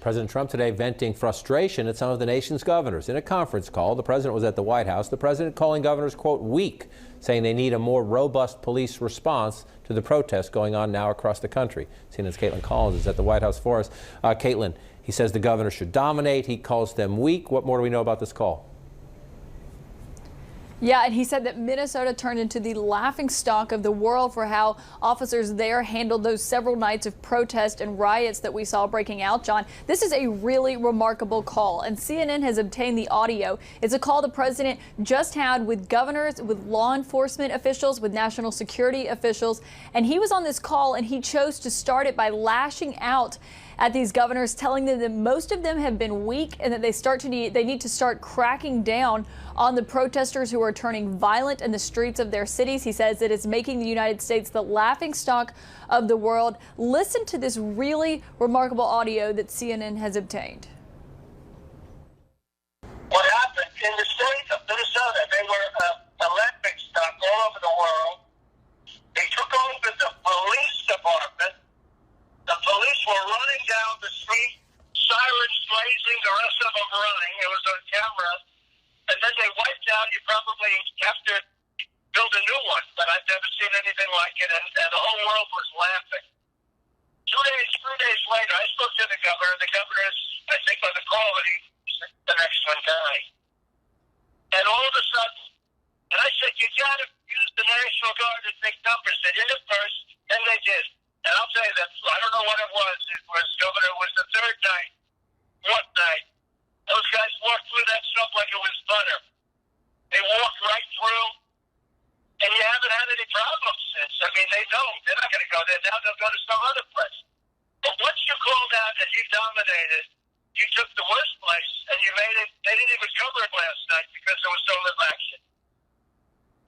President Trump today venting frustration at some of the nation's governors. In a conference call, the president was at the White House. The president calling governors, quote, weak, saying they need a more robust police response to the protests going on now across the country. CNN's Caitlin Collins is at the White House for us. Caitlin, he says the governors should dominate. He calls them weak. What more do we know about this call? Yeah, and he said that Minnesota turned into the laughingstock of the world for how officers there handled those several nights of protest and riots that we saw breaking out, John. This is a really remarkable call, and CNN has obtained the audio. It's a call the president just had with governors, with law enforcement officials, with national security officials, and he was on this call and he chose to start it by lashing out at these governors, telling them that most of them have been weak and that they need to start cracking down on the protesters who are turning violent in the streets of their cities. He says it is making the United States the laughingstock of the world. Listen to this really remarkable audio that CNN has obtained. What happened in the state of Minnesota, they were a laughingstock all over the world. They took over the police department. The police were running down the street, sirens blazing, the rest of them running. It was on camera. And then they wiped out. You probably have to build a new one, but I've never seen anything like it. And the whole world was laughing. 2 days later, I spoke to the governor. The governor is, I think, on the call, and he's the next one guy. And all of a sudden, and I said, you got to use the National Guard in big numbers. They did it first, then they did. And I'll tell you that, I don't know what it was. It was the third night, fourth night. Those guys walked through that stuff like it was butter. They walked right through, and you haven't had any problems since. I mean, they know they're not going to go there now. They'll go to some other place. But once you called out and you dominated, you took the worst place and you made it. They didn't even cover it last night because there was so little action.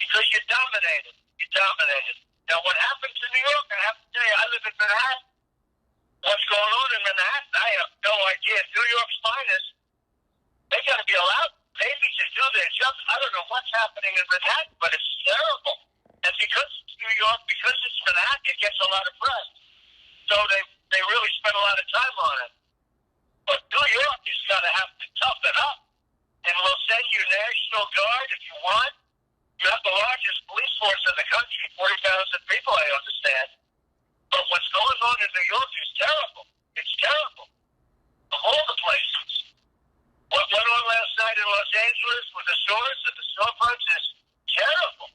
Because you dominated. You dominated. Now, what happened to New York, I have to tell you, I live in Manhattan. What's going on in Manhattan, I have no idea. New York's finest, they got to be allowed maybe to do their job. I don't know what's happening in Manhattan, but it's terrible. And because it's New York, because it's Manhattan, it gets a lot of press. So they really spend a lot of time on it. But New York has got to have to toughen up. And we'll send you National Guard if you want. You have the largest police force in the country, 40,000 people, I understand. But what's going on in New York is terrible. It's terrible. Of all the places. What went on last night in Los Angeles with the stores and the storefronts is terrible.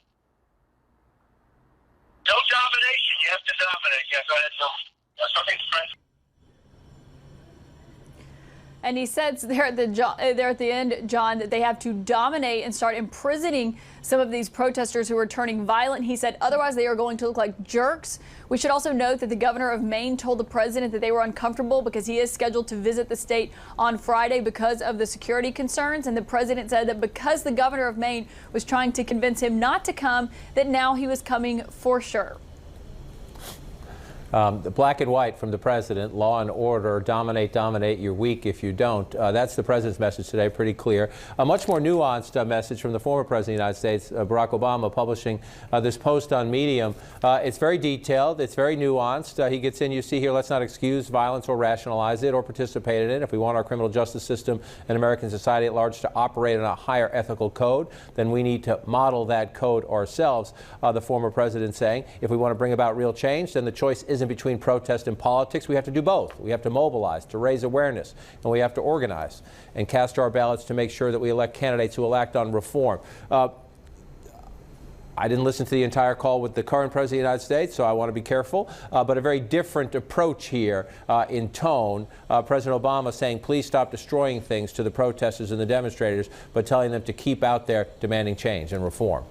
No domination. You have to dominate. Yeah, go ahead, Phil. That's something, friend. And he says there at the end, John, that they have to dominate and start imprisoning some of these protesters who are turning violent. He said otherwise they are going to look like jerks. We should also note that the governor of Maine told the president that they were uncomfortable because he is scheduled to visit the state on Friday because of the security concerns. And the president said that because the governor of Maine was trying to convince him not to come, that now he was coming for sure. The black and white from the president, law and order, dominate, dominate, you're weak if you don't. That's the president's message today, pretty clear. A much more nuanced message from the former president of the United States, Barack Obama, publishing this post on Medium. It's very detailed. It's very nuanced. He gets in, you see here, let's not excuse violence or rationalize it or participate in it. If we want our criminal justice system and American society at large to operate on a higher ethical code, then we need to model that code ourselves, the former president saying. If we want to bring about real change, then the choice isn't between protest and politics. We have to do both. We have to mobilize, to raise awareness, and we have to organize and cast our ballots to make sure that we elect candidates who will act on reform. I didn't listen to the entire call with the current president of the United States, so I want to be careful, but a very different approach here in tone. President Obama saying, please stop destroying things to the protesters and the demonstrators, but telling them to keep out there demanding change and reform.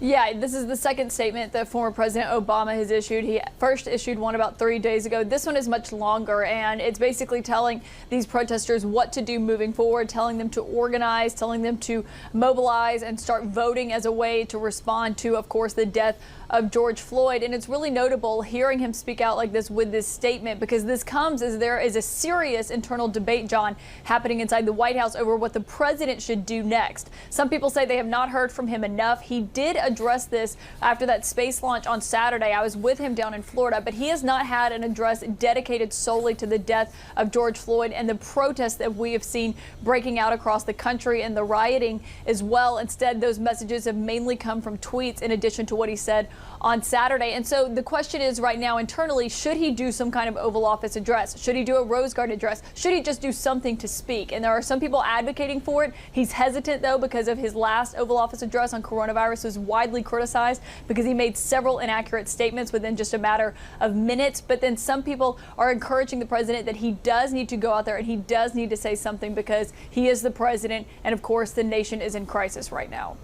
Yeah, this is the second statement that former President Obama has issued. He first issued one about 3 days ago. This one is much longer, and it's basically telling these protesters what to do moving forward, telling them to organize, telling them to mobilize and start voting as a way to respond to, of course, the death of George Floyd. And it's really notable hearing him speak out like this with this statement, because this comes as there is a serious internal debate, John, happening inside the White House over what the president should do next. Some people say they have not heard from him enough. He did addressed this after that space launch on Saturday. I was with him down in Florida, but he has not had an address dedicated solely to the death of George Floyd and the protests that we have seen breaking out across the country and the rioting as well. Instead, those messages have mainly come from tweets in addition to what he said on Saturday. And so the question is right now internally, should he do some kind of Oval Office address? Should he do a Rose Garden address? Should he just do something to speak? And there are some people advocating for it. He's hesitant, though, because of his last Oval Office address on coronavirus was widely criticized because he made several inaccurate statements within just a matter of minutes. But then some people are encouraging the president that he does need to go out there and he does need to say something because he is the president. And of course, the nation is in crisis right now.